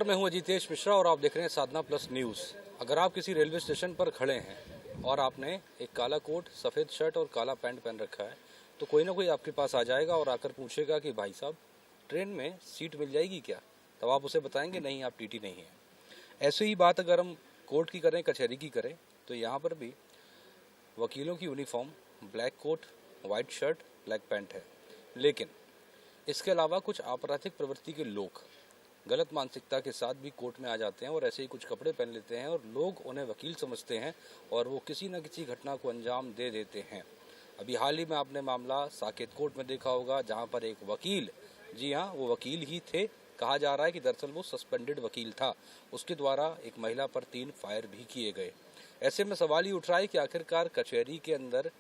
मैं हूं अजितेश मिश्रा और आप देख रहे हैं साधना प्लस न्यूज़। अगर आप किसी रेलवे स्टेशन पर खड़े हैं और आपने एक काला कोट, सफ़ेद शर्ट और काला पैंट पहन रखा है तो कोई ना कोई आपके पास आ जाएगा और आकर पूछेगा कि भाई साहब ट्रेन में सीट मिल जाएगी क्या। तब आप उसे बताएंगे नहीं, आप टीटी नहीं हैं। ऐसे ही बात अगर हम कोर्ट की करें, कचहरी की करें, तो यहाँ पर भी वकीलों की uniform black coat, white shirt, black pant है। लेकिन इसके अलावा कुछ आपराधिक प्रवृत्ति के लोग गलत मानसिकता के साथ भी कोर्ट में आ जाते हैं और ऐसे ही कुछ कपड़े पहन लेते हैं और लोग उन्हें वकील समझते हैं और वो किसी न किसी घटना को अंजाम दे देते हैं। अभी हाल ही में आपने मामला साकेत कोर्ट में देखा होगा, जहां पर एक वकील, जी हाँ वो वकील ही थे, कहा जा रहा है कि दरअसल वो सस्पेंडेड वकील था, उसके द्वारा एक महिला पर 3 फायर भी किए गए। ऐसे में सवाल ही उठ रहा है कि आखिरकार कचहरी के अंदर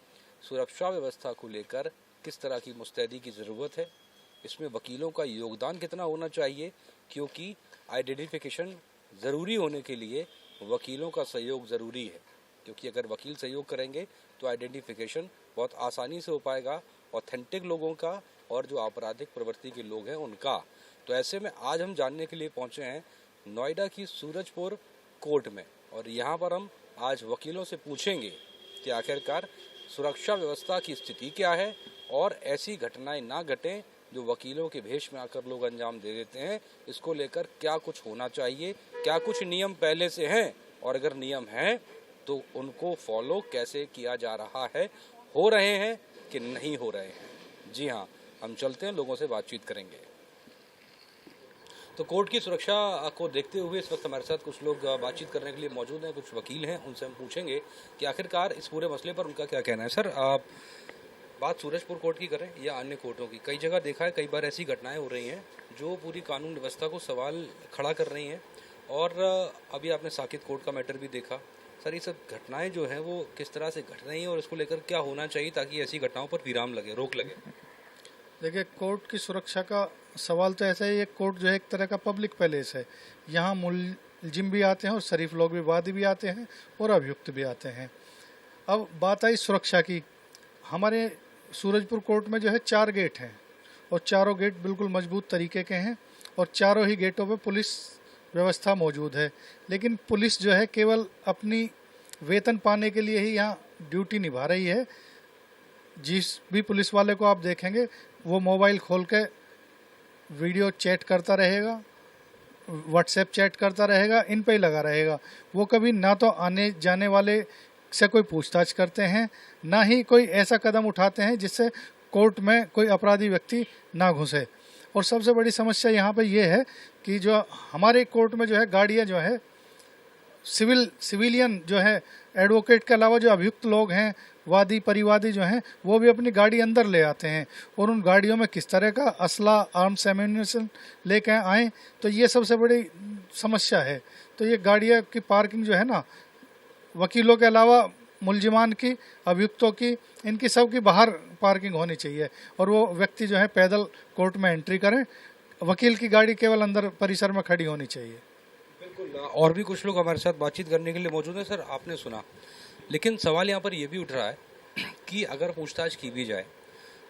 सुरक्षा व्यवस्था को लेकर किस तरह की मुस्तैदी की ज़रूरत है, इसमें वकीलों का योगदान कितना होना चाहिए, क्योंकि आइडेंटिफिकेशन ज़रूरी होने के लिए वकीलों का सहयोग ज़रूरी है। क्योंकि अगर वकील सहयोग करेंगे तो आइडेंटिफिकेशन बहुत आसानी से हो पाएगा, ऑथेंटिक लोगों का और जो आपराधिक प्रवृत्ति के लोग हैं उनका। तो ऐसे में आज हम जानने के लिए पहुंचे हैं नोएडा की सूरजपुर कोर्ट में और यहाँ पर हम आज वकीलों से पूछेंगे कि आखिरकार सुरक्षा व्यवस्था की स्थिति क्या है और ऐसी घटनाएं ना घटें जो वकीलों के भेष में आकर लोग अंजाम दे देते हैं। इसको लेकर क्या कुछ होना चाहिए, क्या कुछ नियम पहले से हैं और अगर नियम हैं तो उनको फॉलो कैसे किया जा रहा है, हो रहे हैं कि नहीं हो रहे हैं। जी हाँ, हम चलते हैं, लोगों से बातचीत करेंगे। तो कोर्ट की सुरक्षा को देखते हुए इस वक्त हमारे साथ कुछ लोग बातचीत करने के लिए मौजूद हैं, कुछ वकील हैं, उनसे हम पूछेंगे कि आखिरकार इस पूरे मसले पर उनका क्या कहना है। सर, आप बात सूरजपुर कोर्ट की करें या अन्य कोर्टों की, कई जगह देखा है, कई बार ऐसी घटनाएं हो रही हैं जो पूरी कानून व्यवस्था को सवाल खड़ा कर रही हैं और अभी आपने साकेत कोर्ट का मैटर भी देखा। सर, ये सब घटनाएं जो हैं वो किस तरह से घट रही हैं और इसको लेकर क्या होना चाहिए ताकि ऐसी घटनाओं पर विराम लगे, रोक लगे? देखिए, कोर्ट की सुरक्षा का सवाल तो ऐसा है, ये कोर्ट जो है एक तरह का पब्लिक पैलेस है। यहाँ मुलजिम भी आते हैं और शरीफ लोग भी, वादी भी आते हैं और अभियुक्त भी आते हैं। अब बात आई सुरक्षा की। हमारे सूरजपुर कोर्ट में जो है 4 गेट हैं और चारों गेट बिल्कुल मजबूत तरीके के हैं और चारों ही गेटों पे पुलिस व्यवस्था मौजूद है। लेकिन पुलिस जो है केवल अपनी वेतन पाने के लिए ही यहाँ ड्यूटी निभा रही है। जिस भी पुलिस वाले को आप देखेंगे वो मोबाइल खोल के वीडियो चैट करता रहेगा, व्हाट्सएप चैट करता रहेगा, इन पे ही लगा रहेगा। वो कभी ना तो आने जाने वाले से कोई पूछताछ करते हैं, ना ही कोई ऐसा कदम उठाते हैं जिससे कोर्ट में कोई अपराधी व्यक्ति ना घुसे। और सबसे बड़ी समस्या यहाँ पे ये है कि जो हमारे कोर्ट में जो है गाड़ियाँ जो है सिविलियन जो है, एडवोकेट के अलावा जो अभियुक्त लोग हैं, वादी परिवादी जो हैं, वो भी अपनी गाड़ी अंदर ले आते हैं और उन गाड़ियों में किस तरह का असला, आर्म्स एम्यूनिशन लेके आए, तो ये सबसे बड़ी समस्या है। तो ये गाड़ियाँ की पार्किंग जो है ना, वकीलों के अलावा मुलजिमान की, अभियुक्तों की, इनकी सब की बाहर पार्किंग होनी चाहिए और वो व्यक्ति जो है पैदल कोर्ट में एंट्री करें। वकील की गाड़ी केवल अंदर परिसर में खड़ी होनी चाहिए। बिल्कुल, और भी कुछ लोग हमारे साथ बातचीत करने के लिए मौजूद हैं। सर, आपने सुना, लेकिन सवाल यहाँ पर यह भी उठ रहा है कि अगर पूछताछ की भी जाए,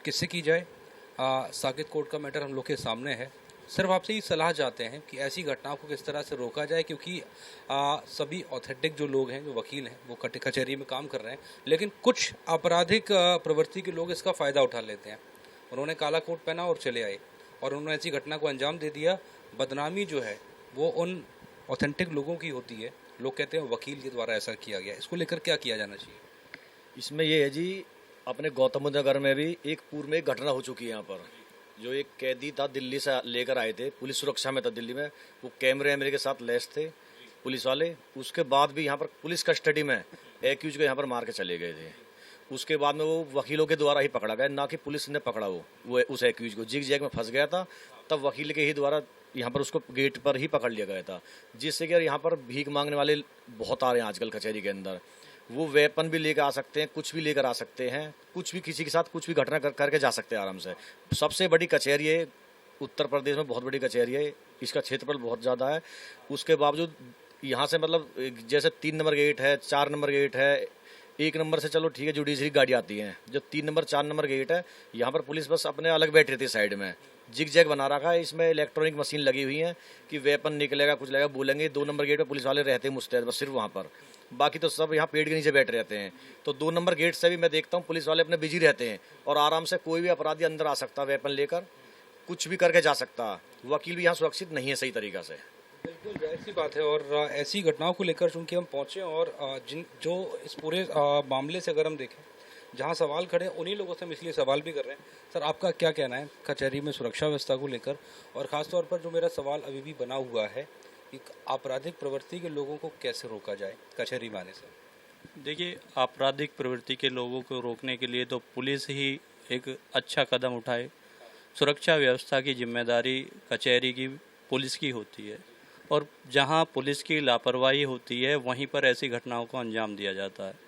किससे की जाए? साकेत कोर्ट का मैटर हम लोग के सामने है। सिर्फ आपसे ये सलाह चाहते हैं कि ऐसी घटनाओं को किस तरह से रोका जाए, क्योंकि सभी ऑथेंटिक जो लोग हैं, जो वकील हैं, वो कचहरी में काम कर रहे हैं, लेकिन कुछ आपराधिक प्रवृत्ति के लोग इसका फ़ायदा उठा लेते हैं। उन्होंने काला कोट पहना और चले आए और उन्होंने ऐसी घटना को अंजाम दे दिया। बदनामी जो है वो उन ऑथेंटिक लोगों की होती है। लोग कहते हैं वकील के द्वारा ऐसा किया गया। इसको लेकर क्या किया जाना चाहिए? इसमें ये है जी, अपने गौतम बुद्ध नगर में भी एक पूर्व में एक घटना हो चुकी है। यहाँ पर जो एक कैदी था, दिल्ली से लेकर आए थे, पुलिस सुरक्षा में था दिल्ली में, वो कैमरे वैमरे के साथ लैस थे पुलिस वाले। उसके बाद भी यहाँ पर पुलिस कस्टडी में एक्यूज को यहाँ पर मार के चले गए थे। उसके बाद में वो वकीलों के द्वारा ही पकड़ा गया, ना कि पुलिस ने पकड़ा। वो उस एक्यूज को जिग जैग में फंस गया था, तब वकील के ही द्वारा यहाँ पर उसको गेट पर ही पकड़ लिया गया था। जिससे कि यहाँ पर भीख मांगने वाले बहुत आ रहे हैं आजकल कचहरी के अंदर। वो वेपन भी लेकर आ सकते हैं, कुछ भी लेकर आ सकते हैं, कुछ भी किसी के साथ कुछ भी घटना करके जा सकते हैं आराम से। सबसे बड़ी कचहरी है उत्तर प्रदेश में, बहुत बड़ी कचहरी है, इसका क्षेत्रफल बहुत ज़्यादा है। उसके बावजूद यहाँ से मतलब जैसे 3 नंबर गेट है, 4 नंबर गेट है, 1 नंबर से चलो ठीक है जुडिशरी गाड़ी आती है, जो 3 नंबर 4 नंबर गेट है, यहाँ पर पुलिस बस अपने अलग बैठ रही थी साइड में। जिग जैग बना रखा है, इसमें इलेक्ट्रॉनिक मशीन लगी हुई है कि वेपन निकलेगा कुछ लगेगा, बोलेंगे 2 नंबर गेट पे पुलिस वाले रहते हैं मुस्तैद बस सिर्फ वहाँ पर, बाकी तो सब यहाँ पेड़ के नीचे बैठ रहते हैं। तो 2 नंबर गेट से भी मैं देखता हूँ पुलिस वाले अपने बिजी रहते हैं और आराम से कोई भी अपराधी अंदर आ सकता है वेपन लेकर, कुछ भी करके जा सकता है। वकील भी यहाँ सुरक्षित नहीं है सही तरीका से। बिल्कुल जाहिर सी बात है। और ऐसी घटनाओं को लेकर चूंकि हम पहुंचे और जिन जो इस पूरे मामले से अगर हम देखें जहां सवाल खड़े हैं उन्हीं लोगों से हम इसलिए सवाल भी कर रहे हैं। सर, आपका क्या कहना है कचहरी में सुरक्षा व्यवस्था को लेकर, और ख़ासतौर पर जो मेरा सवाल अभी भी बना हुआ है कि आपराधिक प्रवृत्ति के लोगों को कैसे रोका जाए कचहरी में आने से? देखिए, आपराधिक प्रवृत्ति के लोगों को रोकने के लिए तो पुलिस ही एक अच्छा कदम उठाए। सुरक्षा व्यवस्था की जिम्मेदारी कचहरी की, पुलिस की होती है, और जहां पुलिस की लापरवाही होती है वहीं पर ऐसी घटनाओं को अंजाम दिया जाता है।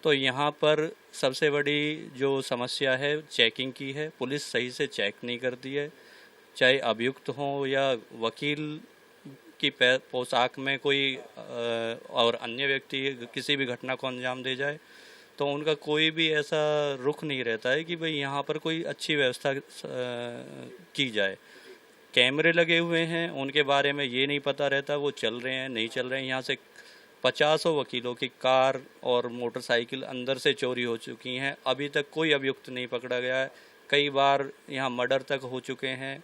तो यहाँ पर सबसे बड़ी जो समस्या है चेकिंग की है। पुलिस सही से चेक नहीं करती है, चाहे अभियुक्त हो या वकील की पोशाक में कोई और अन्य व्यक्ति किसी भी घटना को अंजाम दे जाए तो उनका कोई भी ऐसा रुख नहीं रहता है कि भाई यहाँ पर कोई अच्छी व्यवस्था की जाए। कैमरे लगे हुए हैं, उनके बारे में ये नहीं पता रहता वो चल रहे हैं नहीं चल रहे हैं। यहाँ से 50 वकीलों की कार और मोटरसाइकिल अंदर से चोरी हो चुकी हैं, अभी तक कोई अभियुक्त नहीं पकड़ा गया है। कई बार यहाँ मर्डर तक हो चुके हैं।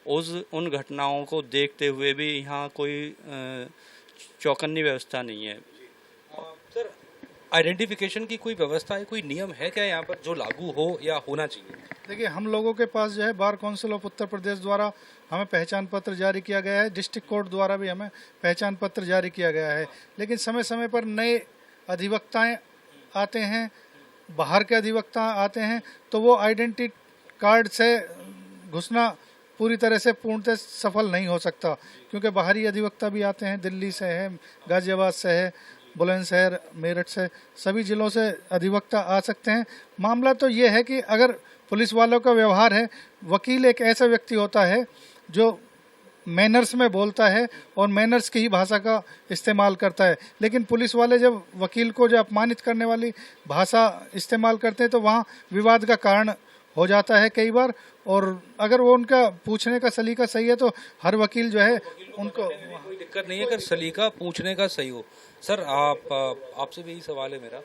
उन घटनाओं को देखते हुए भी यहाँ कोई चौकन्नी व्यवस्था नहीं है। सर, आइडेंटिफिकेशन की कोई व्यवस्था है, कोई नियम है क्या यहाँ पर जो लागू हो या होना चाहिए? देखिए, हम लोगों के पास जो है bar council of Uttar Pradesh द्वारा हमें पहचान पत्र जारी किया गया है, डिस्ट्रिक्ट कोर्ट द्वारा भी हमें पहचान पत्र जारी किया गया है। लेकिन समय समय पर नए अधिवक्ताएं आते हैं, बाहर के अधिवक्ता आते हैं, तो वो आइडेंटिटी कार्ड से घुसना पूरी तरह से पूर्णतः सफल नहीं हो सकता, क्योंकि बाहरी अधिवक्ता भी आते हैं, दिल्ली से है, गाजियाबाद से है, बुलंदशहर, मेरठ से, सभी जिलों से अधिवक्ता आ सकते हैं। मामला तो ये है कि अगर पुलिस वालों का व्यवहार है, वकील एक ऐसा व्यक्ति होता है जो मैनर्स में बोलता है और मैनर्स की ही भाषा का इस्तेमाल करता है, लेकिन पुलिस वाले जब वकील को जो अपमानित करने वाली भाषा इस्तेमाल करते हैं तो वहाँ विवाद का कारण हो जाता है कई बार। और अगर वो उनका पूछने का सलीका सही है तो हर वकील जो है उनको कोई दिक्कत नहीं है अगर सलीका पूछने का सही हो। सर, आपसे भी यही सवाल है मेरा,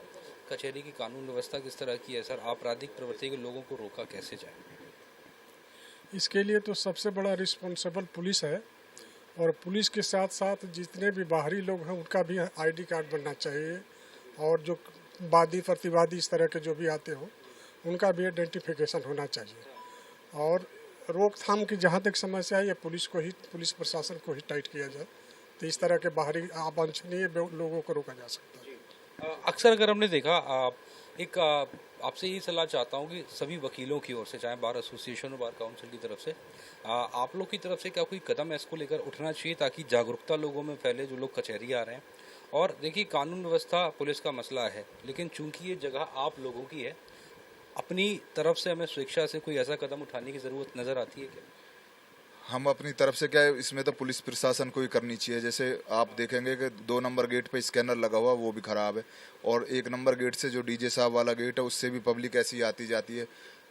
कचहरी की कानून व्यवस्था किस तरह की है सर? आपराधिक प्रवृत्ति के लोगों को रोका कैसे जाए? इसके लिए तो सबसे बड़ा रिस्पॉन्सिबल पुलिस है, और पुलिस के साथ साथ जितने भी बाहरी लोग हैं उनका भी आईडी कार्ड बनना चाहिए, और जो वादी प्रतिवादी इस तरह के जो भी आते हो उनका भी आइडेंटिफिकेशन होना चाहिए। और रोकथाम की जहाँ तक समस्या है ये पुलिस प्रशासन को ही टाइट किया जाए, तो इस तरह के बाहरी अवांछनीय लोगों को रोका जा सकता है। अक्सर अगर हमने देखा, आपसे यही सलाह चाहता हूँ कि सभी वकीलों की ओर से, चाहे बार एसोसिएशन और बार काउंसिल की तरफ से, आप लोग की तरफ से क्या कोई कदम इसको लेकर उठना चाहिए ताकि जागरूकता लोगों में फैले जो लोग कचहरी आ रहे हैं? और देखिए, कानून व्यवस्था पुलिस का मसला है, लेकिन चूंकि ये जगह आप लोगों की है, अपनी तरफ से हमें स्वेच्छा से कोई ऐसा कदम उठाने की ज़रूरत नज़र आती है क्या? हम अपनी तरफ से क्या है, इसमें तो पुलिस प्रशासन को ही करनी चाहिए। जैसे आप देखेंगे कि 2 नंबर गेट पे स्कैनर लगा हुआ वो भी खराब है, और 1 नंबर गेट से जो डीजे साहब वाला गेट है उससे भी पब्लिक ऐसी आती जाती है।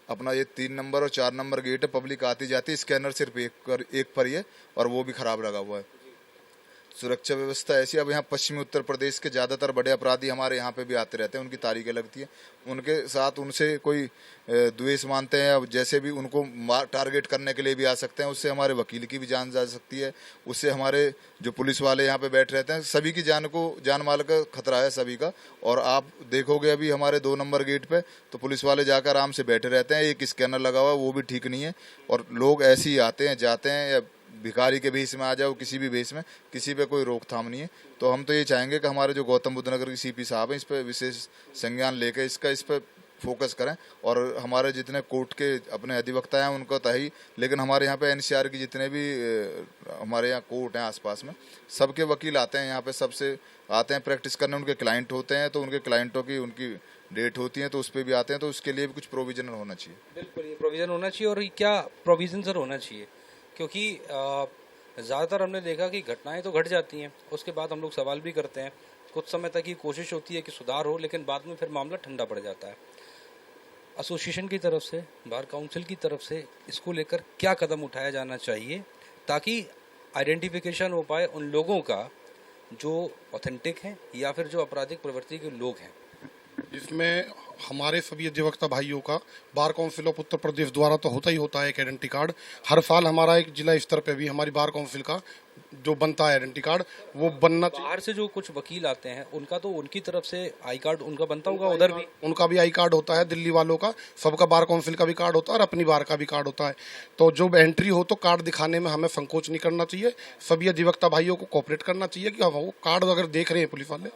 अपना ये 3 नंबर और 4 नंबर गेट है, पब्लिक आती जाती है, स्कैनर सिर्फ एक पर ही है और वो भी खराब लगा हुआ है। सुरक्षा व्यवस्था ऐसी, अब यहाँ पश्चिमी उत्तर प्रदेश के ज़्यादातर बड़े अपराधी हमारे यहाँ पे भी आते रहते हैं, उनकी तारीखें लगती हैं, उनके साथ उनसे कोई द्वेष मानते हैं, अब जैसे भी उनको टारगेट करने के लिए भी आ सकते हैं। उससे हमारे वकील की भी जान जा सकती है, उससे हमारे जो पुलिस वाले यहाँ पे बैठ रहते हैं सभी की जान माल का खतरा है सभी का। और आप देखोगे अभी हमारे 2 नंबर गेट पे तो पुलिस वाले जाकर आराम से बैठे रहते हैं, एक स्कैनर लगा हुआ है वो भी ठीक नहीं है, और लोग ऐसे ही आते हैं जाते हैं, या भिखारी के भेष में आ जाओ, किसी भी भेष में, किसी पे कोई रोकथाम नहीं है। तो हम तो ये चाहेंगे कि हमारे जो गौतम बुद्ध नगर के सीपी साहब हैं इस पर विशेष संज्ञान लेकर इस पर फोकस करें, और हमारे जितने कोर्ट के अपने अधिवक्ता हैं उनको तो ही, लेकिन हमारे यहाँ पे एनसीआर की जितने भी हमारे यहाँ कोर्ट हैं आसपास में, सबके वकील आते हैं यहाँ पे, सबसे आते हैं प्रैक्टिस करने, उनके क्लाइंट होते हैं तो उनके क्लाइंटों की उनकी डेट होती है तो उस पर भी आते हैं, तो उसके लिए भी कुछ प्रोविजन होना चाहिए। बिल्कुल, ये प्रोविज़न होना चाहिए। और क्या प्रोविज़न सर होना चाहिए? क्योंकि ज़्यादातर हमने देखा कि घटनाएं तो घट जाती हैं, उसके बाद हम लोग सवाल भी करते हैं, कुछ समय तक ये कोशिश होती है कि सुधार हो, लेकिन बाद में फिर मामला ठंडा पड़ जाता है। एसोसिएशन की तरफ से, बार काउंसिल की तरफ से इसको लेकर क्या कदम उठाया जाना चाहिए ताकि आइडेंटिफिकेशन हो पाए उन लोगों का जो ऑथेंटिक हैं या फिर जो आपराधिक प्रवृत्ति के लोग हैं? इसमें हमारे सभी अधिवक्ता भाइयों का bar council of Uttar Pradesh द्वारा तो होता ही होता है एक आइडेंटिटी कार्ड। हर साल हमारा एक जिला स्तर पे भी हमारी बार काउंसिल का जो बनता है आइडेंटिटी कार्ड वो बनना चाहिए। बाहर से जो कुछ वकील आते हैं उनका तो उनकी तरफ से आई कार्ड उनका बनता होगा, उधर भी उनका भी आई कार्ड होता है, दिल्ली वालों का सबका बार काउंसिल का भी कार्ड होता है और अपनी बार का भी कार्ड होता है। तो जो एंट्री हो तो कार्ड दिखाने में हमें संकोच नहीं करना चाहिए। सभी अधिवक्ता भाइयों को कोऑपरेट करना चाहिए कि वो कार्ड अगर देख रहे हैं पुलिस वाले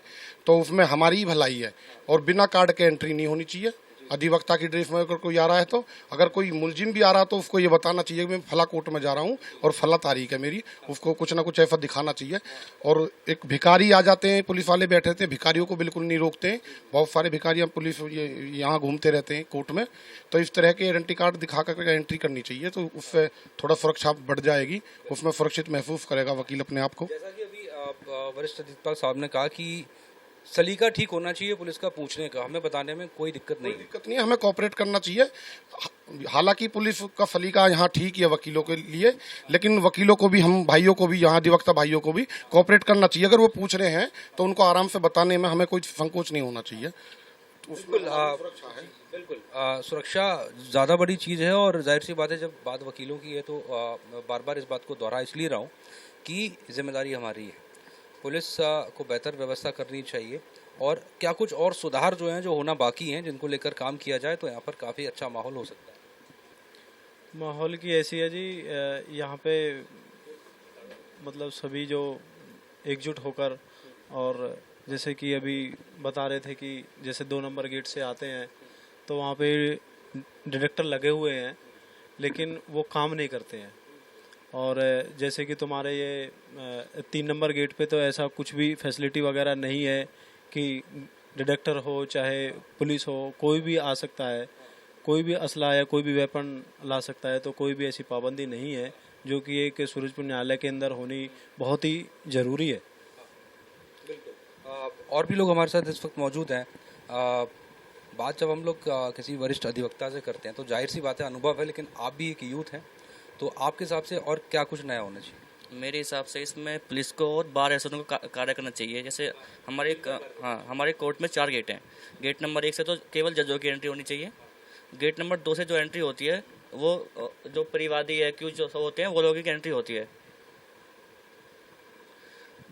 तो उसमें हमारी ही भलाई है और बिना कार्ड के एंट्री नहीं होनी चाहिए। अधिवक्ता की ड्रेस में अगर कोई आ रहा है तो अगर कोई मुलजिम भी आ रहा है तो उसको ये बताना चाहिए कि मैं फला कोर्ट में जा रहा हूँ और फला तारीख है मेरी, उसको कुछ ना कुछ ऐसा दिखाना चाहिए। और एक भिखारी आ जाते हैं, पुलिस वाले बैठे रहते हैं, भिखारियों को बिल्कुल नहीं रोकते हैं। बहुत सारे भिखारी पुलिस यहाँ घूमते रहते हैं कोर्ट में, तो इस तरह के आइडेंटिटी कार्ड दिखा कर एंट्री करनी चाहिए तो उससे थोड़ा सुरक्षा बढ़ जाएगी, उसमें सुरक्षित महसूस करेगा वकील अपने आप को। जैसा कि अभी वरिष्ठ अधिवक्ता साहब ने कहा कि सलीका ठीक होना चाहिए पुलिस का पूछने का, हमें बताने में कोई दिक्कत नहीं है। दिक्कत नहीं है, हमें कोऑपरेट करना चाहिए। हालांकि पुलिस का सलीका यहाँ ठीक है वकीलों के लिए, लेकिन वकीलों को भी, हम भाइयों को भी, यहाँ अधिवक्ता भाइयों को भी कोऑपरेट करना चाहिए। अगर वो पूछ रहे हैं तो उनको आराम से बताने में हमें कोई संकोच नहीं होना चाहिए। बिल्कुल सुरक्षा ज़्यादा बड़ी चीज़ है और जाहिर सी बात है जब बात वकीलों की है तो बार बार इस बात को दोहरा इसलिए रहा हूँ कि जिम्मेदारी हमारी है, पुलिस को बेहतर व्यवस्था करनी चाहिए और क्या कुछ और सुधार जो हैं जो होना बाकी हैं जिनको लेकर काम किया जाए तो यहाँ पर काफ़ी अच्छा माहौल हो सकता है। माहौल की ऐसी है जी, यहाँ पे मतलब सभी जो एकजुट होकर, और जैसे कि अभी बता रहे थे कि जैसे 2 नंबर गेट से आते हैं तो वहाँ पे डिटेक्टर लगे हुए हैं लेकिन वो काम नहीं करते हैं। और जैसे कि तुम्हारे ये 3 नंबर गेट पे तो ऐसा कुछ भी फैसिलिटी वगैरह नहीं है कि डिटेक्टर हो चाहे पुलिस हो, कोई भी आ सकता है, कोई भी असला या कोई भी वेपन ला सकता है, तो कोई भी ऐसी पाबंदी नहीं है जो कि एक सूरजपुर न्यायालय के अंदर होनी बहुत ही ज़रूरी है। और भी लोग हमारे साथ इस वक्त मौजूद हैं। बात जब हम लोग किसी वरिष्ठ अधिवक्ता से करते हैं तो जाहिर सी बात है अनुभव है, लेकिन आप भी एक यूथ हैं तो आपके हिसाब से और क्या कुछ नया होना चाहिए? मेरे हिसाब से इसमें पुलिस को और बार एसोसिएशन को कार्य करना चाहिए। जैसे हमारे कोर्ट में 4 गेट हैं। गेट नंबर 1 से तो केवल जजों की एंट्री होनी चाहिए। गेट नंबर 2 से जो एंट्री होती है वो जो परिवादी है एक्यूज जो होते हैं वो लोगों की एंट्री होती है।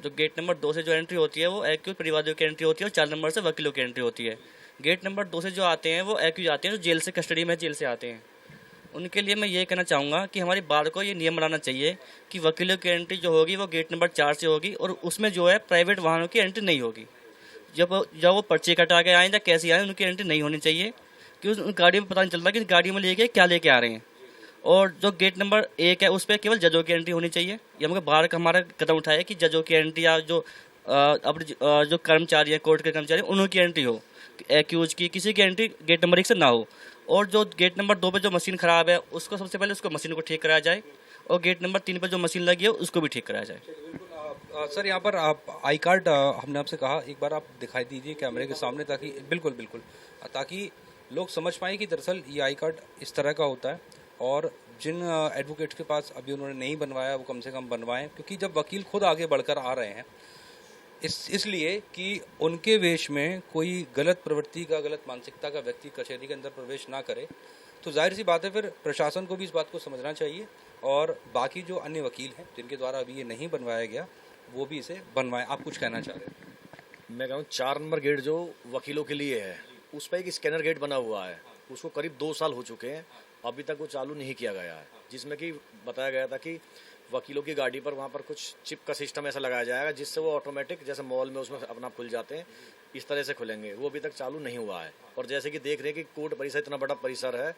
जो गेट नंबर 2 से जो एंट्री होती है वो एक्यूज परिवादियों की एंट्री होती है और 4 नंबर से वकीलों की एंट्री होती है। गेट नंबर 2 से जो आते हैं वो एक्यूज आते हैं जो जेल से, कस्टडी में जेल से आते हैं। उनके लिए मैं ये कहना चाहूँगा कि हमारी बार को ये नियम बनाना चाहिए कि वकीलों की एंट्री जो होगी वो गेट नंबर 4 से होगी और उसमें जो है प्राइवेट वाहनों की एंट्री नहीं होगी। जब वो पर्चे कटा के आएँ या कैसे आएँ उनकी एंट्री नहीं होनी चाहिए क्योंकि उन गाड़ियों में पता नहीं चलता कि गाड़ी में लेके क्या लेके आ रहे हैं। और जो गेट नंबर 1 है उस पर केवल जजों की एंट्री होनी चाहिए। ये हमको बाहर का हमारा कदम उठाए कि जजों की एंट्री या जो अपने जो कर्मचारी हैं कोर्ट के कर्मचारी उन्होंने की एंट्री हो, एक्यूज की किसी की एंट्री गेट नंबर 1 से ना हो। और जो गेट नंबर 2 पे जो मशीन ख़राब है उसको सबसे पहले उसको मशीन को ठीक कराया जाए और गेट नंबर 3 पे जो मशीन लगी है उसको भी ठीक कराया जाए। सर यहाँ पर आप आई कार्ड हमने आपसे कहा एक बार आप दिखाई दीजिए कैमरे के सामने ताकि बिल्कुल ताकि लोग समझ पाएँ कि दरअसल ये आई कार्ड इस तरह का होता है और जिन एडवोकेट्स के पास अभी उन्होंने नहीं बनवाया वो कम से कम बनवाएं, क्योंकि जब वकील खुद आगे बढ़कर आ रहे हैं इसलिए कि उनके वेश में कोई गलत प्रवृत्ति का, गलत मानसिकता का व्यक्ति कचहरी के अंदर प्रवेश ना करे, तो जाहिर सी बात है फिर प्रशासन को भी इस बात को समझना चाहिए और बाकी जो अन्य वकील हैं जिनके द्वारा अभी ये नहीं बनवाया गया वो भी इसे बनवाएं। आप कुछ कहना चाह रहे हैं? मैं कहूँ 4 नंबर गेट जो वकीलों के लिए है उस पर एक स्कैनर गेट बना हुआ है, उसको करीब 2 साल हो चुके हैं, अभी तक वो चालू नहीं किया गया है, जिसमें कि बताया गया था कि वकीलों की गाड़ी पर वहाँ पर कुछ चिप का सिस्टम ऐसा लगाया जाएगा जिससे वो ऑटोमेटिक जैसे मॉल में उसमें अपना खुल जाते हैं इस तरह से खुलेंगे, वो अभी तक चालू नहीं हुआ है। और जैसे कि देख रहे हैं कि कोर्ट परिसर इतना बड़ा परिसर है,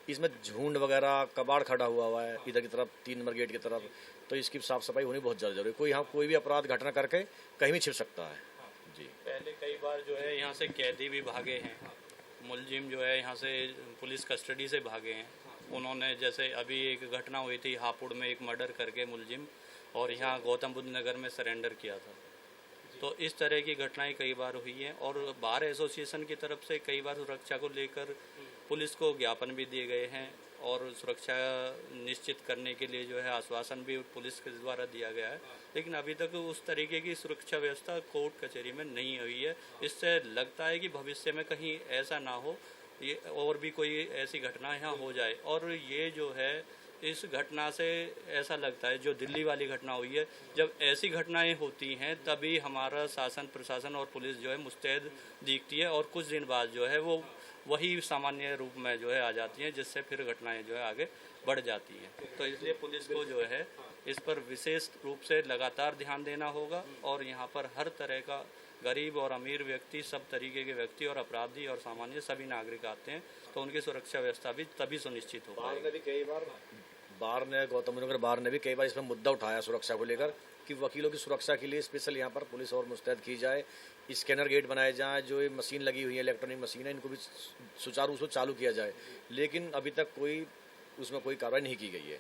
इसमें झुंड वगैरह कबाड़ खड़ा हुआ है इधर की तरफ 3 नंबर गेट की तरफ, तो इसकी साफ सफाई होनी बहुत ज़्यादा जरूरी है। कोई यहाँ कोई भी अपराध घटना करके कहीं भी छिप सकता है जी। पहले कई बार जो है यहाँ से कैदी भी भागे हैं, मुलजिम जो है यहाँ से पुलिस कस्टडी से भागे हैं। उन्होंने जैसे अभी एक घटना हुई थी हापुड़ में, एक मर्डर करके मुलजिम और यहाँ गौतम बुद्ध नगर में सरेंडर किया था। तो इस तरह की घटनाएं कई बार हुई हैं और बार एसोसिएशन की तरफ से कई बार सुरक्षा को लेकर पुलिस को ज्ञापन भी दिए गए हैं और सुरक्षा निश्चित करने के लिए जो है आश्वासन भी पुलिस के द्वारा दिया गया है, लेकिन अभी तक उस तरीके की सुरक्षा व्यवस्था कोर्ट कचहरी में नहीं हुई है। इससे लगता है कि भविष्य में कहीं ऐसा ना हो, ये और भी कोई ऐसी घटना यहाँ हो जाए। और ये जो है इस घटना से ऐसा लगता है, जो दिल्ली वाली घटना हुई है, जब ऐसी घटनाएं होती हैं तभी हमारा शासन प्रशासन और पुलिस जो है मुस्तैद दिखती है और कुछ दिन बाद जो है वो वही सामान्य रूप में जो है आ जाती हैं, जिससे फिर घटनाएं जो है आगे बढ़ जाती हैं। तो इसलिए पुलिस को जो है इस पर विशेष रूप से लगातार ध्यान देना होगा और यहाँ पर हर तरह का गरीब और अमीर व्यक्ति, सब तरीके के व्यक्ति और अपराधी और सामान्य सभी नागरिक आते हैं, तो उनकी सुरक्षा व्यवस्था भी तभी सुनिश्चित हो पाएगी। गौतम बुद्ध नगर बार ने भी कई बार इसमें मुद्दा उठाया सुरक्षा को लेकर कि वकीलों की सुरक्षा के लिए स्पेशल यहाँ पर पुलिस और मुस्तैद की जाए, स्कैनर गेट बनाए जाएं, जो ये मशीन लगी हुई है इलेक्ट्रॉनिक मशीन है, इनको भी सुचारू रूप से चालू किया जाए, लेकिन अभी तक उसमें कोई कार्रवाई नहीं की गई है।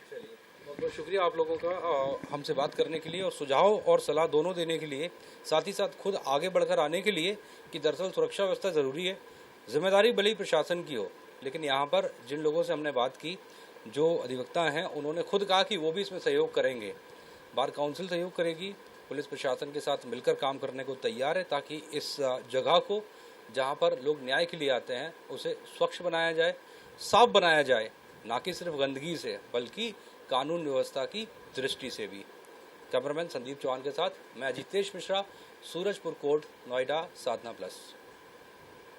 बहुत बहुत शुक्रिया आप लोगों का हमसे बात करने के लिए और सुझाव और सलाह दोनों देने के लिए, साथ ही साथ खुद आगे बढ़कर आने के लिए कि दरअसल सुरक्षा व्यवस्था ज़रूरी है, जिम्मेदारी भले ही प्रशासन की हो, लेकिन यहाँ पर जिन लोगों से हमने बात की, जो अधिवक्ता हैं, उन्होंने खुद कहा कि वो भी इसमें सहयोग करेंगे। बार काउंसिल सहयोग करेगी, पुलिस प्रशासन के साथ मिलकर काम करने को तैयार है, ताकि इस जगह को जहाँ पर लोग न्याय के लिए आते हैं उसे स्वच्छ बनाया जाए, साफ बनाया जाए, ना कि सिर्फ गंदगी से बल्कि कानून व्यवस्था की दृष्टि से भी। कैमरामैन संदीप चौहान के साथ मैं अजितेश मिश्रा, सूरजपुर कोर्ट, नोएडा, साधना प्लस।